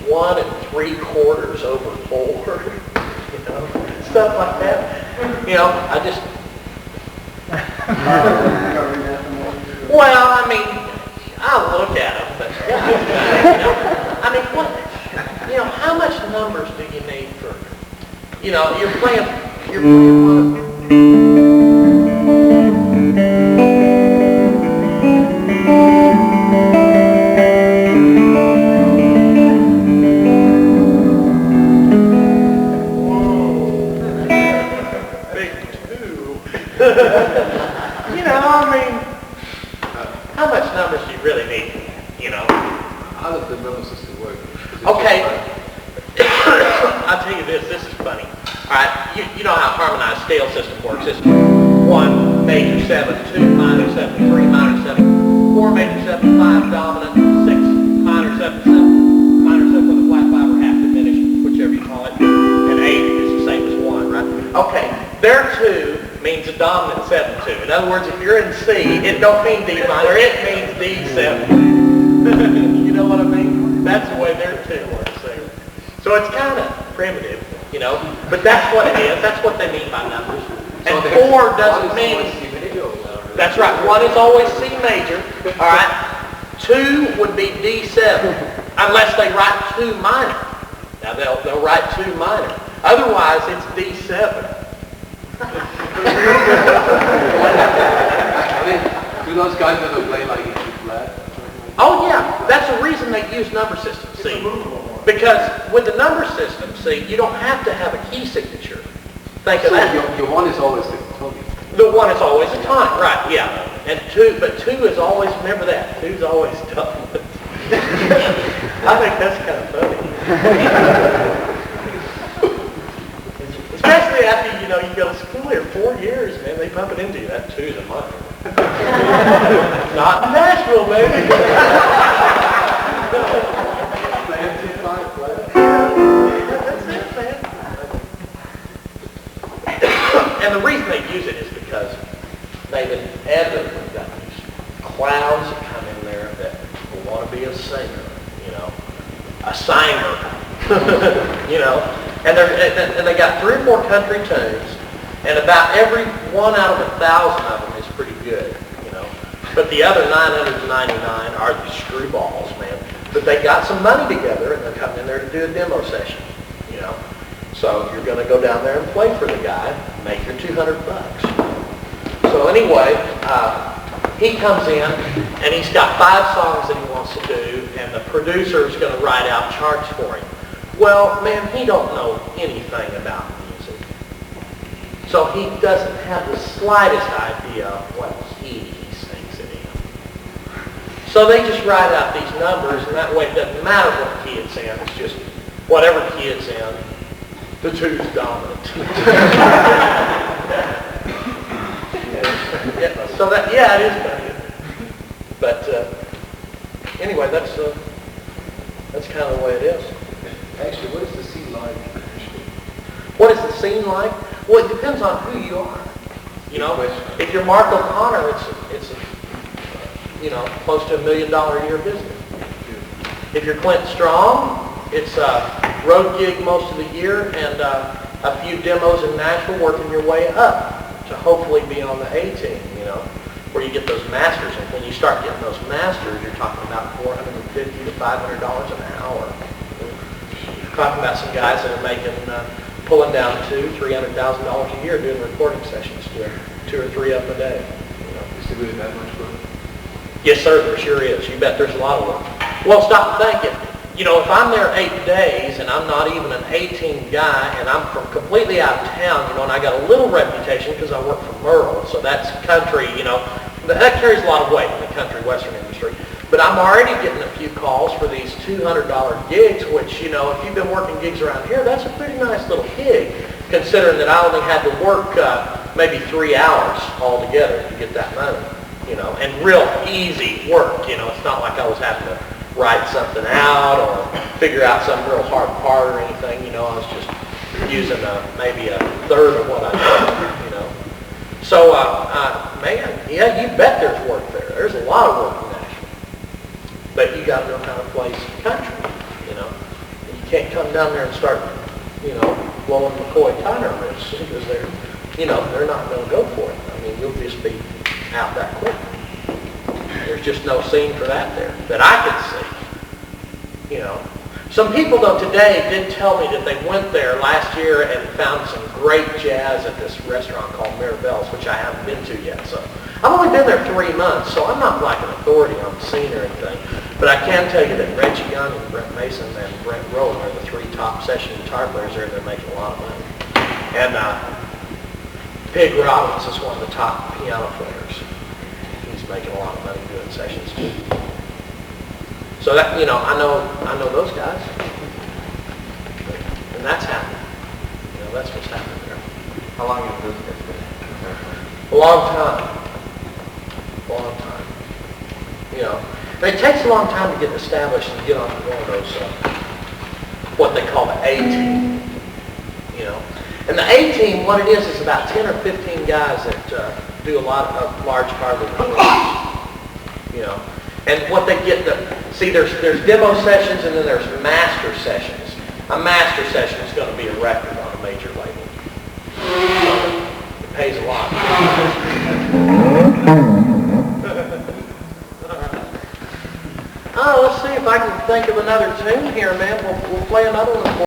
1 3/4 over 4, you know, stuff like that. You know, I just, well, I mean, I'll look at them, but, yeah, you know, I mean, what, you know, how much numbers do you need for, you know, you're playing one of you know, I mean, how much numbers do you really need, you know? How does the number system work? Okay, I'll tell you this is funny. All right, you know how harmonized scale system works. It's 1 major 7, 2 minor 7, 3 minor 7, 4 major 7, 5 dominant, 6 minor 7, 7 minor 7 with a flat 5 or half diminished, whichever you call it, and 8 is the same as 1, right? Okay, there 2 means a dominant 7-2. In other words, if you're in C, it don't mean D minor, it means D7. You know what I mean? That's the way their 2 works there. So it's kind of primitive, you know, but that's what it is. That's what they mean by numbers. And 4 doesn't mean, that's right, 1 is always C major, all right? 2 would be D7, unless they write 2 minor. Now they'll write 2 minor. Otherwise, it's D7. Do those guys ever play like E flat? Oh yeah, that's the reason they use number systems, see? Because with the number system, see, you don't have to have a key signature. Think of that. Your 1 is always the tone. The 1 is always a time, right, yeah. And 2, but 2 is always, remember that, 2 is always tough. I think that's kind of funny. Especially after, you know, you go to school here 4 years, man, they pump it into you. That 2 is a month. Not in Nashville, baby. That's it, man. And the reason they use it is because they've inevitably got these clowns that come in there that want to be a singer, you know, a singer, you know. And they got 3 or 4 country tunes, and about every 1 out of 1,000 of them is pretty good, you know. But the other 999 are the screwballs, man. But they got some money together, and they're coming in there to do a demo session, you know. So you're going to go down there and play for the guy, make your $200 bucks. So anyway, he comes in, and he's got 5 songs that he wants to do, and the producer's going to write out charts for him. Well, man, he don't know anything about music. So he doesn't have the slightest idea of what key he sings it in. So they just write out these numbers, and that way it doesn't matter what key it's in. It's just whatever key it's in, the 2's dominant. Yeah, so that, yeah, it is funny. But anyway, that's kind of the way it is. Actually, what is the scene like? What is the scene like? Well, it depends on who you are. You know, if you're Mark O'Connor, it's a, you know, close to $1 million a year business. If you're Clint Strong, it's a road gig most of the year and a few demos in Nashville, working your way up to hopefully be on the A team. You know, where you get those masters, and when you start getting those masters, you're talking about $450 to $500 an hour. Talking about some guys that are making, pulling down $200,000 to $300,000 a year doing recording sessions, doing 2 or 3 of them a day. You know. Is there really that much work? Yes, sir, there sure is. You bet there's a lot of work. Well, stop thinking. You know, if I'm there 8 days and I'm not even an A-team guy and I'm from completely out of town, you know, and I got a little reputation because I work for Merle, so that's country, you know, that carries a lot of weight in the country western industry. But I'm already getting a few calls for these $200 gigs, which, you know, if you've been working gigs around here, that's a pretty nice little gig, considering that I only had to work maybe 3 hours altogether to get that money, you know, and real easy work, you know. It's not like I was having to write something out or figure out some real hard part or anything, you know. I was just using maybe a third of what I did, you know. So, man, yeah, you bet there's work there. There's a lot of work in Nashville. But you got to know how to play country, you know. can't come down there and start, blowing McCoy Tyner riffs because they're not going to go for it. I mean, you'll just be out that quick. There's just no scene for that there that I could see. Some people though today did tell me that they went there last year and found some great jazz at this restaurant called Mirabelle's, which I haven't been to yet. So I've only been there 3 months, so I'm not like an authority on the scene or anything. But I can tell you that Reggie Young and Brent Mason and Brent Rowland are the 3 top session guitar players there. They're making a lot of money. And Pig Robbins is one of the top piano players. He's making a lot of money doing sessions too. So that, I know those guys. And that's happening. That's what's happening there. How long have those guys been? A long time. Long time. It takes a long time to get established and get on one of those, what they call the A team. And the A team, what it is about 10 or 15 guys that do a large part of the recordings. And what they get, there's demo sessions and then there's master sessions. A master session is going to be a record on a major label. It pays a lot. Oh, let's see if I can think of another tune here, man. We'll play another one.